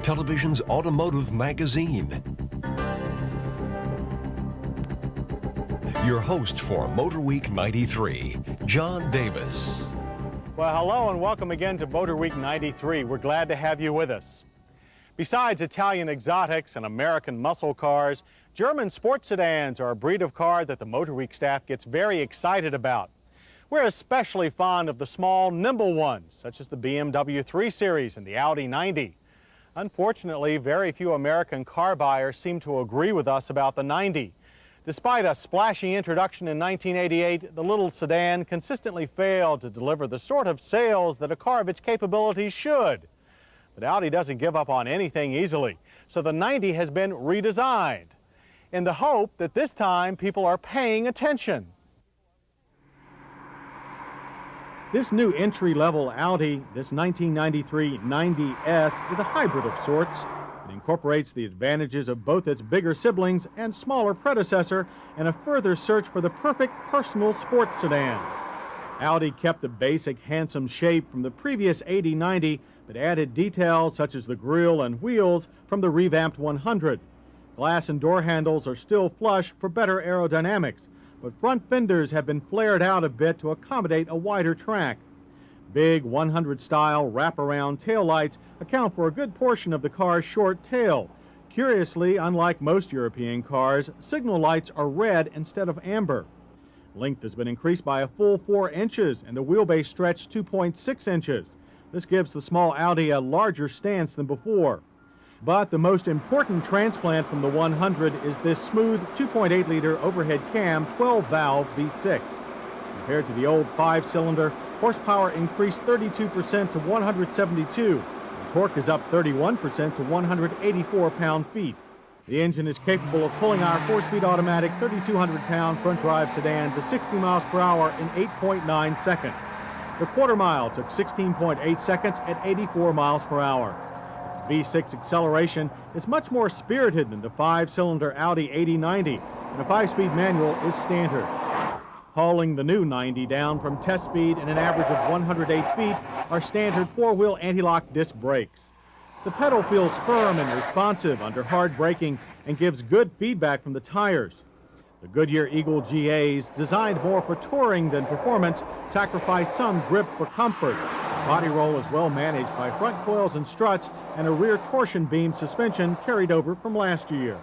television's automotive magazine. Your host for MotorWeek 93, John Davis. Well, hello and welcome again to MotorWeek 93. We're glad to have you with us. Besides Italian exotics and American muscle cars, German sports sedans are a breed of car that the MotorWeek staff gets very excited about. We're especially fond of the small, nimble ones, such as the BMW 3 Series and the Audi 90. Unfortunately, very few American car buyers seem to agree with us about the 90. Despite a splashy introduction in 1988, the little sedan consistently failed to deliver the sort of sales that a car of its capabilities should. But Audi doesn't give up on anything easily, so the 90 has been redesigned in the hope that this time people are paying attention. This new entry-level Audi, this 1993 90S, is a hybrid of sorts. It incorporates the advantages of both its bigger siblings and smaller predecessor and a further search for the perfect personal sports sedan. Audi kept the basic handsome shape from the previous 80-90, but added details such as the grille and wheels from the revamped 100. Glass and door handles are still flush for better aerodynamics, but front fenders have been flared out a bit to accommodate a wider track. Big 100-style wraparound taillights account for a good portion of the car's short tail. Curiously, unlike most European cars, signal lights are red instead of amber. Length has been increased by a full 4 inches and the wheelbase stretched 2.6 inches. This gives the small Audi a larger stance than before. But the most important transplant from the 100 is this smooth 2.8-liter overhead cam 12-valve V6. Compared to the old 5-cylinder, horsepower increased 32% to 172, and torque is up 31% to 184 pound-feet. The engine is capable of pulling our 4-speed automatic 3,200-pound front-drive sedan to 60 miles per hour in 8.9 seconds. The quarter mile took 16.8 seconds at 84 miles per hour. V6 acceleration is much more spirited than the 5-cylinder Audi 80-90, and a 5-speed manual is standard. Hauling the new 90 down from test speed in an average of 108 feet are standard 4-wheel anti-lock disc brakes. The pedal feels firm and responsive under hard braking and gives good feedback from the tires. The Goodyear Eagle GAs, designed more for touring than performance, sacrifice some grip for comfort. Body roll is well managed by front coils and struts and a rear torsion beam suspension carried over from last year.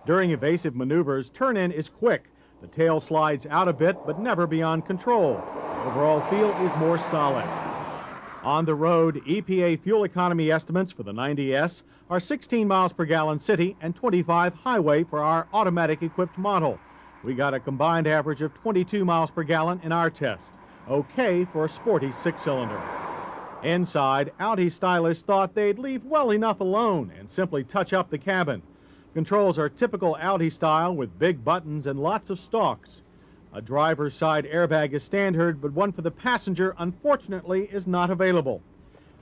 During evasive maneuvers, turn-in is quick. The tail slides out a bit, but never beyond control. The overall feel is more solid. On the road, EPA fuel economy estimates for the 90S are 16 miles per gallon city and 25 highway for our automatic-equipped model. We got a combined average of 22 miles per gallon in our test. Okay for a sporty 6-cylinder. Inside, Audi stylists thought they'd leave well enough alone and simply touch up the cabin. Controls are typical Audi style with big buttons and lots of stalks. A driver's side airbag is standard, but one for the passenger, unfortunately, is not available.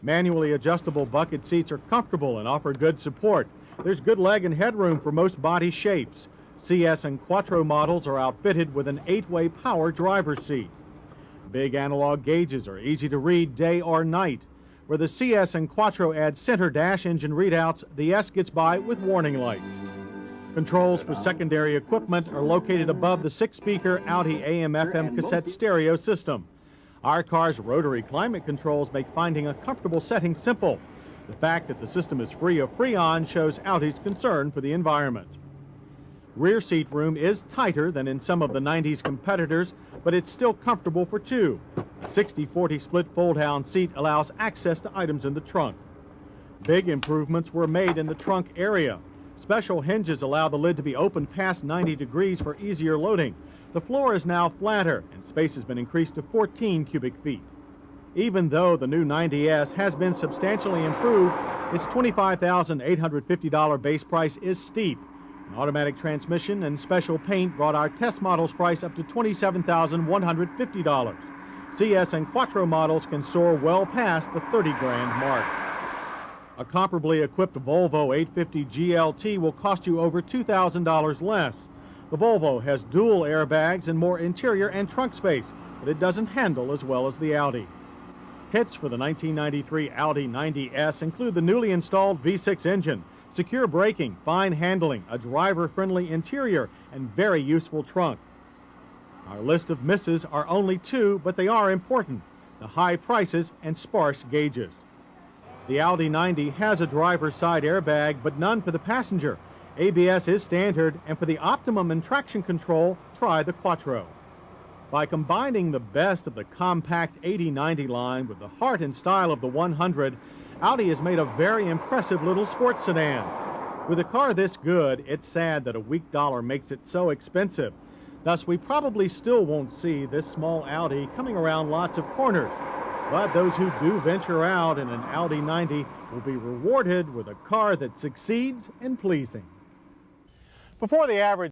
Manually adjustable bucket seats are comfortable and offer good support. There's good leg and headroom for most body shapes. CS and Quattro models are outfitted with an 8-way power driver's seat. Big analog gauges are easy to read day or night. Where the CS and Quattro add center dash engine readouts, the S gets by with warning lights. Controls for secondary equipment are located above the 6-speaker Audi AM/FM cassette stereo system. Our car's rotary climate controls make finding a comfortable setting simple. The fact that the system is free of Freon shows Audi's concern for the environment. Rear seat room is tighter than in some of the 90s competitors, but it's still comfortable for two. A 60-40 split fold-down seat allows access to items in the trunk. Big improvements were made in the trunk area. Special hinges allow the lid to be opened past 90 degrees for easier loading. The floor is now flatter, and space has been increased to 14 cubic feet. Even though the new 90S has been substantially improved, its $25,850 base price is steep. An automatic transmission and special paint brought our test model's price up to $27,150. CS and Quattro models can soar well past the $30,000 mark. A comparably equipped Volvo 850 GLT will cost you over $2,000 less. The Volvo has dual airbags and more interior and trunk space, but it doesn't handle as well as the Audi. Hits for the 1993 Audi 90S include the newly installed V6 engine, secure braking, fine handling, a driver-friendly interior, and very useful trunk. Our list of misses are only two, but they are important: the high prices and sparse gauges. The Audi 90 has a driver's side airbag, but none for the passenger. ABS is standard, and for the optimum in traction control, try the Quattro. By combining the best of the compact 80/90 line with the heart and style of the 100, Audi has made a very impressive little sports sedan. With a car this good, it's sad that a weak dollar makes it so expensive. Thus, we probably still won't see this small Audi coming around lots of corners. But those who do venture out in an Audi 90 will be rewarded with a car that succeeds in pleasing. Before the average